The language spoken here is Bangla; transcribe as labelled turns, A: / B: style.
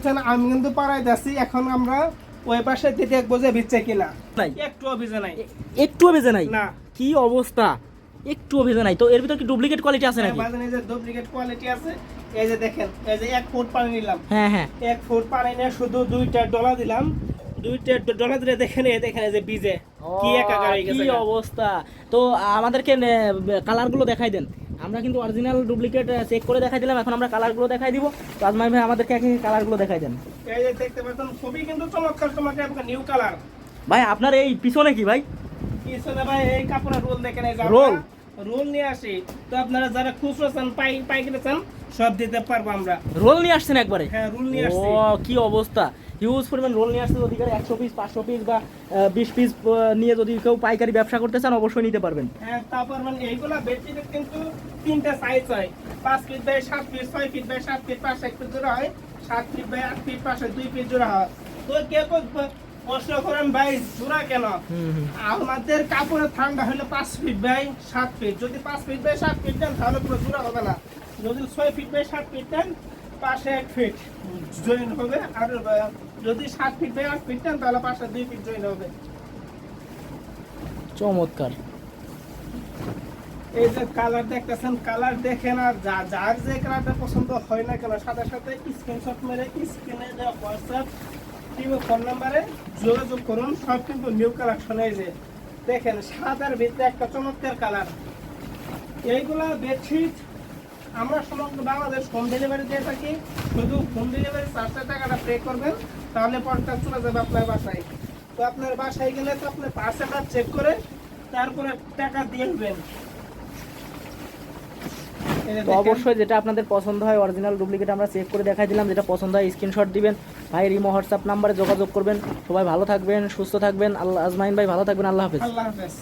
A: পাচ্ছেন আমি কিন্তু পাড়ায় যাচ্ছি, এখন আমরা ওই পাশে দেখবো যে ভিজছে কিনা। একটুও ভিজে নাই,
B: একটুও ভেজে নাই
A: না।
B: কি অবস্থা, একটুও ভেজে নাই। তো এর ভিতর কি ডুপ্লিকেট কোয়ালিটি আছে নাকি?
A: বাজারে যে ডুপ্লিকেট কোয়ালিটি আছে, এই যে দেখেন, এই যে 1 ফুট পানি নিলাম,
B: হ্যাঁ হ্যাঁ
A: 1 ফুট পানি নিয়ে শুধু 2টা ডলা দিলাম, 2টা ডলা দিলে দেখেন এই যে ভিজে কি একাকার হয়ে গেছে,
B: কি অবস্থা। তো আমাদেরকে কালারগুলো দেখাই দেন। আমরা কিন্তু অরিজিনাল ডুপ্লিকেট চেক করে দেখাই দিলাম, এখন আমরা কালারগুলো দেখাই দিব। তো আজমাই ভাই আমাদেরকে এখন কালারগুলো দেখাই দেন।
A: এই যে দেখতে পাচ্ছেন খুবই কিন্তু চমৎকার চমৎকার নিউ কালার।
B: ভাই আপনার এই পিছনে কি ভাই?
A: পিছনে ভাই এই কাপড়ের রোল দেখেন, এই যে
B: রোল
A: রোল নিয়ে আসি। তো আপনারা যারা খুচরো চান, পাইকারি চান, সব দিতে পারবো আমরা।
B: রোল নিয়ে আসছেন একবারে?
A: হ্যাঁ, রোল নিয়ে আসছি।
B: ও কি অবস্থা, হিউজ পরিমাণ রোল নিয়ে আসছে। অধিকার 100 পিস 500 পিস বা 20 পিস নিয়ে যদি কেউ পাইকারি ব্যবসা করতে চান অবশ্যই নিতে পারবেন।
A: হ্যাঁ, তারপর মানে এইগুলা বেডশিটের কিন্তু 3টা সাইজ হয়, 5 feet by 7 feet, 6 feet by 7 feet, 5 feet জোড়া হয়, 7 ফিট বাই 8 ফিট, 5 2 ফিট জোড়া হয়। তো কেউ প্রশ্ন করেন ভাই জোড়া কেন? আমাদের কাপড়ের ঠান্ডা হলে 5 ফিট বাই 7 ফিট, যদি 5 ফিট বাই 7 ফিট দেন তাহলে পুরো জোড়া হবে না। যদি 6 ফিট বাই 7 ফিট দেন, পাশে 1 ফিট জয়েন হবে, আর যদি 7 ফিট বাই 8 ফিট দেন তাহলে পাশে 2 ফিট জয়েন হবে।
B: চমৎকার।
A: এই যে কালার দেখতেছেন, কালার দেখেন, আর যার যে কালারটা পছন্দ হয় না কেন, সাথে সাথে স্ক্রিনশট মেরে স্ক্রিনে দেওয়া হোয়াটসঅ্যাপ কিংবা ফোন নাম্বারে যোগাযোগ করুন। সব কিন্তু নিউ কালেকশন। এই যে দেখেন, সাদার ভিতরে একটা চমৎকার কালার। এইগুলা বেডশিট আমরা সমগ্র বাংলাদেশ হোম ডেলিভারি দিয়ে থাকি। শুধু হোম ডেলিভারি চার্জের টাকাটা পে করবেন, তাহলে পরটা চলে যাবে আপনার বাসায়। তো আপনার বাসায় গেলে তো আপনি পার্সেলটা চেক করে তারপরে টাকা দিয়ে দেবেন।
B: তো অবশ্যই যেটা আপনাদের পছন্দ হয় অরিজিনাল ডুপ্লিকেট আমরা চেক করে দেখাই দিলাম, যেটা পছন্দ হয় স্ক্রিনশট দিবেন, ভাইয়ের ইমো হোয়াটসঅ্যাপ নাম্বারে যোগাযোগ করবেন। সবাই ভালো থাকবেন, সুস্থ থাকবেন। আল্লাহ, আজমাইন ভাই ভালো থাকবেন। আল্লাহ হাফেজ।
A: আল্লাহ হাফেজ।